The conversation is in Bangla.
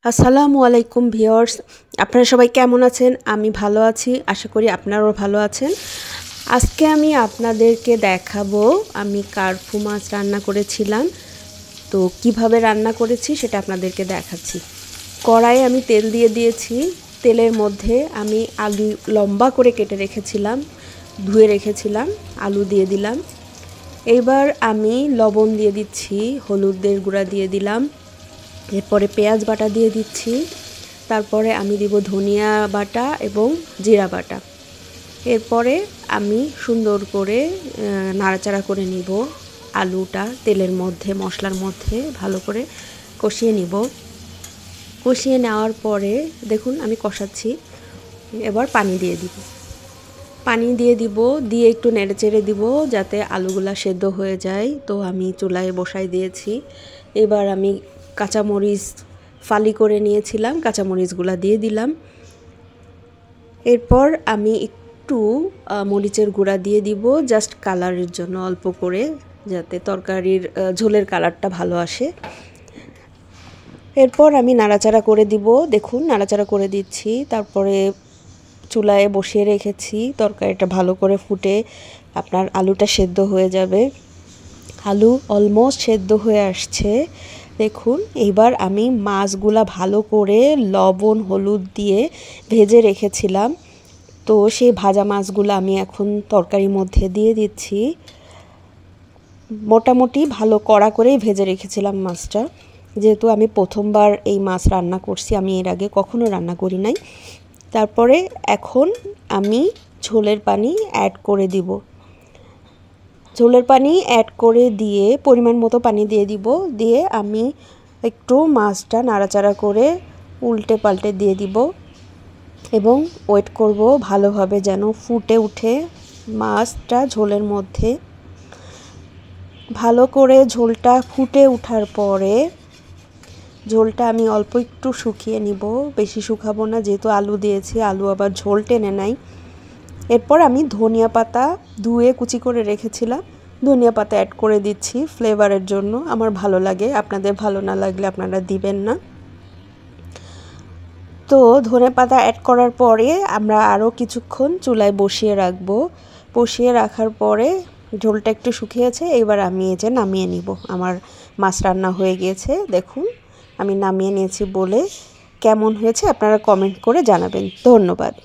আসসালামু আলাইকুম ভিউয়ার্স, আপনারা সবাই কেমন আছেন? আমি ভালো আছি, আশা করি আপনারাও ভালো আছেন। আজকে আমি আপনাদেরকে দেখাবো আমি কার্পু মাছ রান্না করেছিলাম। তো কিভাবে রান্না করেছি সেটা আপনাদেরকে দেখাচ্ছি। কড়াইয়ে আমি তেল দিয়ে দিয়েছি। তেলের মধ্যে আমি আলু লম্বা করে কেটে রেখেছিলাম, ধুয়ে রেখেছিলাম, আলু দিয়ে দিলাম। এবার আমি লবণ দিয়ে দিচ্ছি, হলুদের গুঁড়া দিয়ে দিলাম, এরপরে পেঁয়াজ বাটা দিয়ে দিচ্ছি, তারপরে আমি দিব ধনিয়া বাটা এবং জিরা বাটা। এরপরে আমি সুন্দর করে নাড়াচাড়া করে নিব। আলুটা তেলের মধ্যে মশলার মধ্যে ভালো করে কষিয়ে নিব। কষিয়ে নেওয়ার পরে দেখুন আমি কষাচ্ছি। এবার পানি দিয়ে দিব, দিয়ে একটু নেড়েচেড়ে দিব যাতে আলুগুলা সেদ্ধ হয়ে যায়। তো আমি চুলায় বসাই দিয়েছি। এবার আমি কাঁচামরিচ ফালি করে নিয়েছিলাম, কাঁচামরিচগুলা দিয়ে দিলাম। এরপর আমি একটু মরিচের গুঁড়া দিয়ে দিব, জাস্ট কালারের জন্য, অল্প করে, যাতে তরকারির ঝোলের কালারটা ভালো আসে। এরপর আমি নাড়াচাড়া করে দিব, দেখুন নাড়াচাড়া করে দিচ্ছি। তারপরে চুলায় বসিয়ে রেখেছি, তরকারিটা ভালো করে ফুটে আপনার আলুটা সেদ্ধ হয়ে যাবে। আলু অলমোস্ট সেদ্ধ হয়ে আসছে দেখুন। এইবার আমি মাছগুলা ভালো করে লবণ হলুদ দিয়ে ভেজে রেখেছিলাম। তো সেই ভাজা মাছগুলো আমি এখন তরকারির মধ্যে দিয়ে দিচ্ছি। মোটামুটি ভালো কড়া করেই ভেজে রেখেছিলাম মাছটা, যেহেতু আমি প্রথমবার এই মাছ রান্না করছি, আমি এর আগে কখনো রান্না করি নাই। তারপরে এখন আমি ঝোলের পানি অ্যাড করে দিব। ঝোলের পানি অ্যাড করে দিয়ে পরিমাণ মতো পানি দিয়ে দিব। দিয়ে আমি একটু মাছটা নাড়াচাড়া করে উল্টে পাল্টে দিয়ে দিব এবং ওয়েট করব ভালোভাবে যেন ফুটে উঠে মাছটা ঝোলের মধ্যে। ভালো করে ঝোলটা ফুটে ওঠার পরে ঝোলটা আমি অল্প একটু শুকিয়ে নিব, বেশি শুকাবো না, যেহেতু আলু দিয়েছি, আলু আবার ঝোল টেনে নেয়। এরপর আমি ধনিয়া পাতা ধুয়ে কুচি করে রেখেছিলাম, ধনিয়া পাতা অ্যাড করে দিচ্ছি ফ্লেভারের জন্য। আমার ভালো লাগে, আপনাদের ভালো না লাগলে আপনারা দিবেন না। তো ধনে পাতা অ্যাড করার পরে আমরা আরও কিছুক্ষণ চুলায় বসিয়ে রাখবো। বসিয়ে রাখার পরে ঝোলটা একটু শুকিয়েছে, এবার আমি এই যে নামিয়ে নিব। আমার মাছ রান্না হয়ে গিয়েছে দেখুন, আমি নামিয়ে নিয়েছি বলে কেমন হয়েছে আপনারা কমেন্ট করে জানাবেন। ধন্যবাদ।